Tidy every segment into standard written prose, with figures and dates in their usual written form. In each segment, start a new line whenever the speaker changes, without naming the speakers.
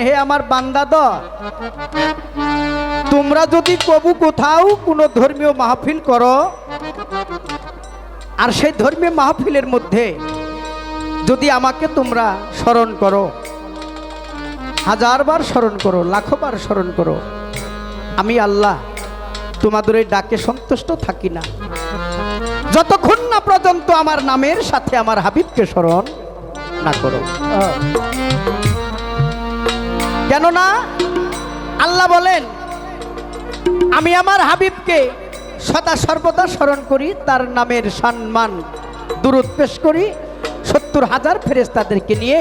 হে আমার বান্দাদর, তোমরা যদি কবু কোথাও কোনো ধর্মীয় মাহফিল করো, আর সেই ধর্মীয় মাহফিলের মধ্যে যদি আমাকে তোমরা স্মরণ করো, 1000 বার স্মরণ করো, লাখো বার স্মরণ করো, আমি আল্লাহ তোমাদের এই ডাকে সন্তুষ্ট থাকি না, যতক্ষণ না পর্যন্ত আমার নামের সাথে আমার হাবিবকে স্মরণ না করো। কেননা আল্লাহ বলেন, আমি আমার হাবিবকে সদা সর্বদা স্মরণ করি, তার নামের সম্মান দুরূদ পেশ করি, 70,000 ফেরেশতাদেরকে নিয়ে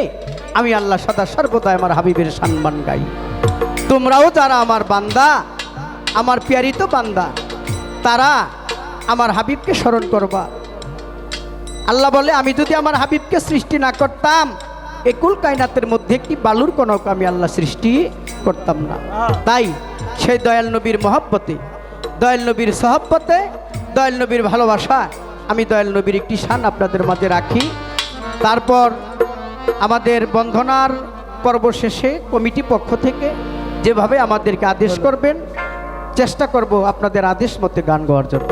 আমি আল্লাহ সদা সর্বদা আমার হাবিবের সম্মান গাই। তোমরাও যারা আমার বান্দা, আমার প্যারিত বান্দা, তারা আমার হাবিবকে স্মরণ করবা। আল্লাহ বলে, আমি যদি আমার হাবিবকে সৃষ্টি না করতাম, এই কুল কায়নাতের মধ্যে একটি বালুর কণাকে আমি আল্লাহ সৃষ্টি করতাম না। তাই সেই দয়াল নবীর মহব্বতে, দয়াল নবীর সহব্বতে, দয়াল নবীর ভালোবাসা, আমি দয়াল নবীর একটি শান আপনাদের মাঝে রাখি। তারপর আমাদের বন্ধনার পর্ব শেষে কমিটি পক্ষ থেকে যেভাবে আমাদেরকে আদেশ করবেন, চেষ্টা করব আপনাদের আদেশ মতে গান গাওয়ার জন্য।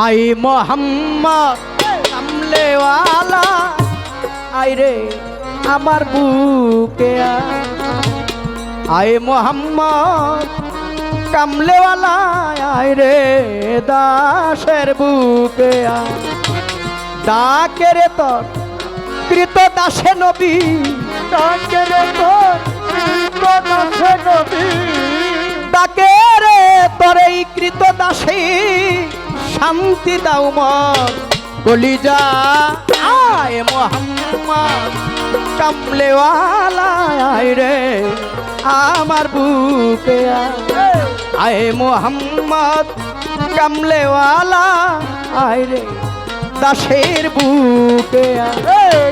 আই মোহাম্মদ কামলেওয়ালা, আই রে আমার বুকে আই মোহাম্মদ কামলেওয়ালা, আই রে দাসের বুকে ডাকে রে তোর কৃত দাসে নবী, ডাকে রে তোর কৃত দাসে নবী, ডাকে রে তোর এই কৃত দাসী, শান্তি দাও মন কলিজা। আয় মোহাম্মদ কামলেওয়ালা, আয় রে আমার বুকে আয় মোহাম্মদ কামলেওয়ালা, আয় রে দাসের বুকে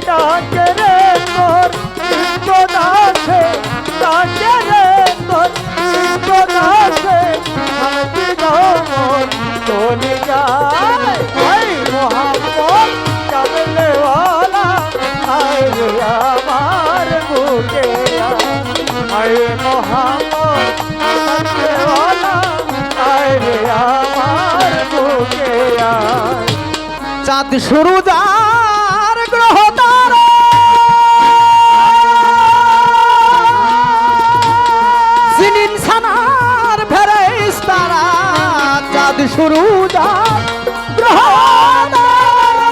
ডাকে রে তোর দাসে, ডাকে রে তোর দাসে, শান্তি দাও মন কলিজা। আয় মোহাম্মদ কামলেওয়ালা, আয় রে আমার বুকে আয় মোহাম্মদ কামলেওয়ালা, আয় রে আমার বুকে চাঁদ শুরু যার গ্রহ তারা, জিনিন সানার ফেরেশতারা, চাঁদ শুরু যার গ্রহ তারা,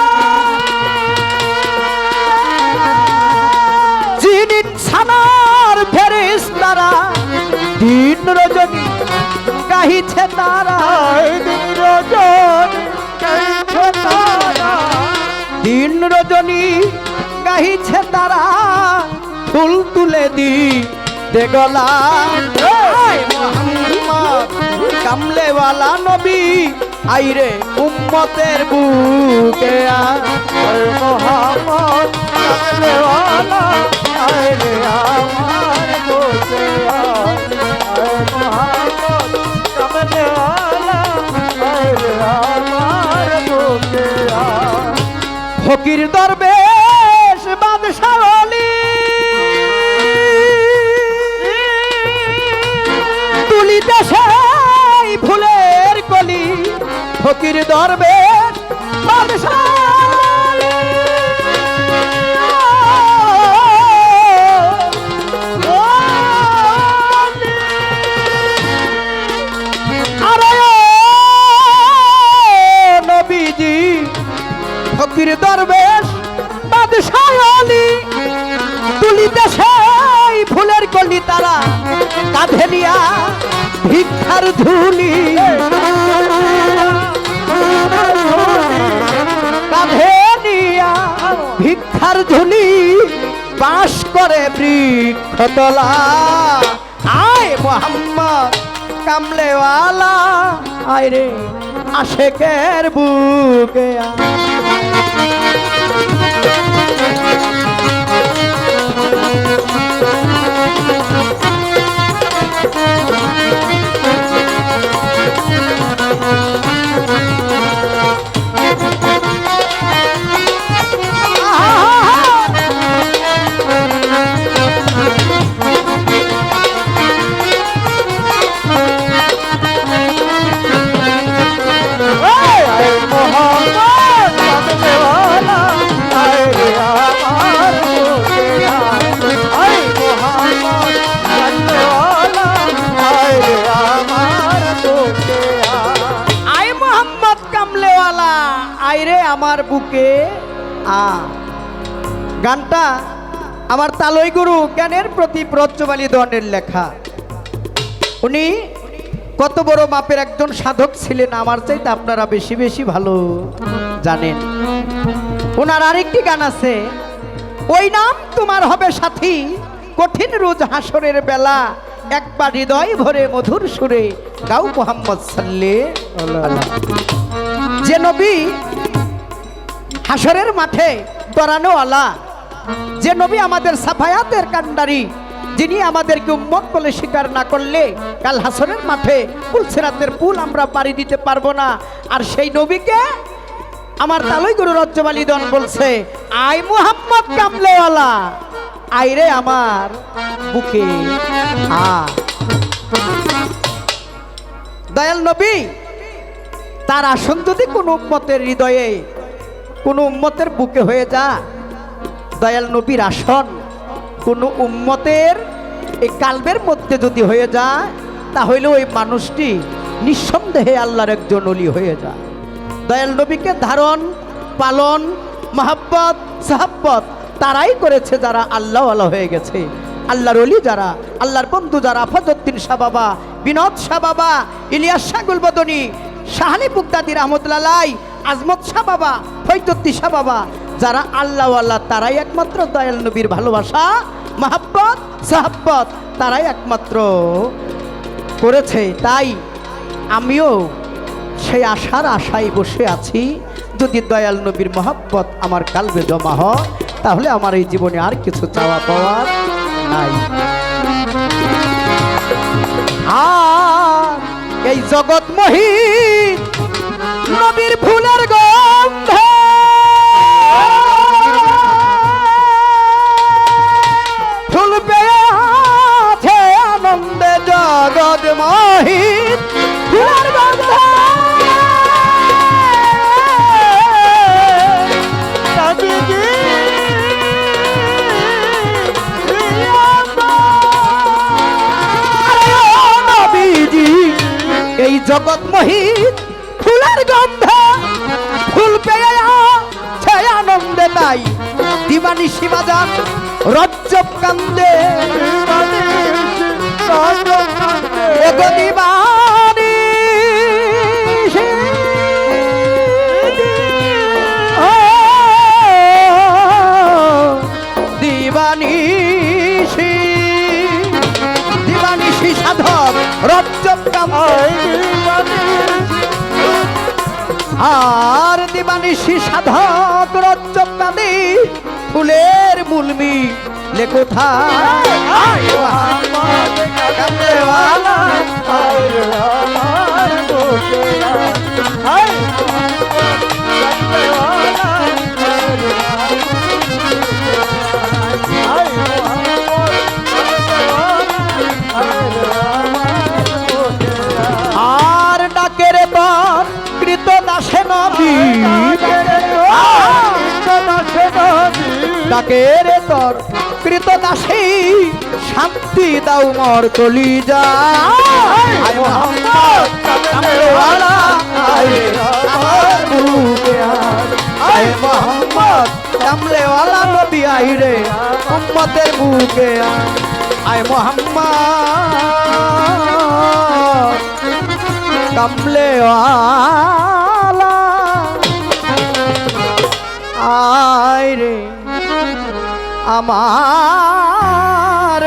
জিনিন সানার ফেরেশতারা, দিন রজনী গাহিছে তারা, দিন রজনী গাহিছে তারা, দিন রজনী গাহিছে তারা, ফুল তুলে দি দেগলা। মোহাম্মদ কামলেওয়ালা নবী, আইরে উম্মতের বুকে মোহাম্মদ কামলেওয়ালা, আইরে আমার বুকে মোহাম্মদ কামলেওয়ালা, আইরে আমার বুকে। ফকির দরবেশ বাদশাহ ওলি, তুলিতে সেই ফুলের কলি, ফকির দরবেশ বাদশাহ ওলি, আরে নবীজি ফকির দরবেশ বাদশাহ ওলি, তুলিতে সেই ফুলের কলি তারা, কাঁধে নিয়া ভিক্ষার ঝুলি, কাঁধে নিয়া ভিক্ষার ঝুলি, বাস করে বৃক্ষতলা। আয় মোহাম্মদ কামলেওয়ালা, আয় রে আশেকের বুকে আইরে আমার বুকে গানটা আমার তালই গুরু জ্ঞানের প্রতি ব্রজবালী দনের লেখা। উনি কত বড় মাপের একজন সাধক ছিলেন আমার চাইতে আপনারা বেশি বেশি ভালো জানেন। ওনার আরেকটি গান আছে, ওই নাম তোমার হবে সাথী কঠিন রোজ হাসরের বেলা, একবার হৃদয় ভরে মধুর সুরে গাও মুহাম্মদ সাল্লাল্লাহু। যে নবী হাসরের মাঠে দরানোওয়ালা, যে নবী আমাদের সাফায়াতের কান্ডারি, যিনি আমাদেরকে উম্মত বলে স্বীকার না করলে কাল হাসরের মাঠে পুলসিরাতের পুল আমরা পাড়ি দিতে পারবো না। আর সেই নবীকে আমার তালই গুরু রজ্জবালী দন বলছে, আই মুহাম্মদ কামলেওয়ালা আইরে আমার বুকে দয়াল নবী তার আসন যদি কোন উম্মতের হৃদয়ে কোন উম্মতের বুকে হয়ে যা, দয়াল নবীর আসন কোন উম্মতের এই কালবের মধ্যে যদি হয়ে যায়, তাহলে ওই মানুষটি নিঃসন্দেহে আল্লাহর একজন ওলি হয়ে যায়। দয়াল নবীকে ধারণ পালন মহব্বত সাহাব্বত তারাই করেছে যারা আল্লাহওয়ালা হয়ে গেছে। আল্লাহর ওলি যারা, আল্লাহর বন্ধু যারা, ফজলুদ্দিন শাহ বাবা, বিনোদ শাহ বাবা, ইলিয়াস শাহ গুলবদনী, শাহালি বুগদাদি রহমতুল্লাহ, আজমত শাহ বাবা, ফৈজুদ্দিন শাহ বাবা, যারা আল্লাহওয়ালা তারাই একমাত্র দয়াল নবীর ভালোবাসা মহব্বত সাহাব্বত তারাই একমাত্র করেছে। তাই আমিও সেই আশার আশায় বসে আছি, যদি দয়াল নবীর মহব্বত আমার কালবে জমা হয় তাহলে আমার এই জীবনে আর কিছু চাওয়া পাওয়ার নাই। আর এই জগৎ মহিত নবীর ফুলের গন্ধে ফুল পেয়ে আছে আনন্দে, জগৎ মহিত ফুলের গন্ধে এই জগৎ মহিত ফুলের গন্ধে ফুল পেয়ে আছে আনন্দে, তাই দিবানি সীমাজান রজ্জব কান্দে এগো দিবানি দিবানিশি দিবানিশি সাধক রজ্জব আর দিবানিশি সাধক রজ্জব কাঁদি ফুলের মুলমি লে কোথায় আর ডাকের পর কৃত দাসে নবী, ডাকের তোর কৃত দাসী শান্তি দাও মর কলি যা মোহাম্মদ কামলেওয়ালা নবী আইরে উম্মতের বুকে আয় মোহাম্মদ কামলেওয়ালা আয় রে আমার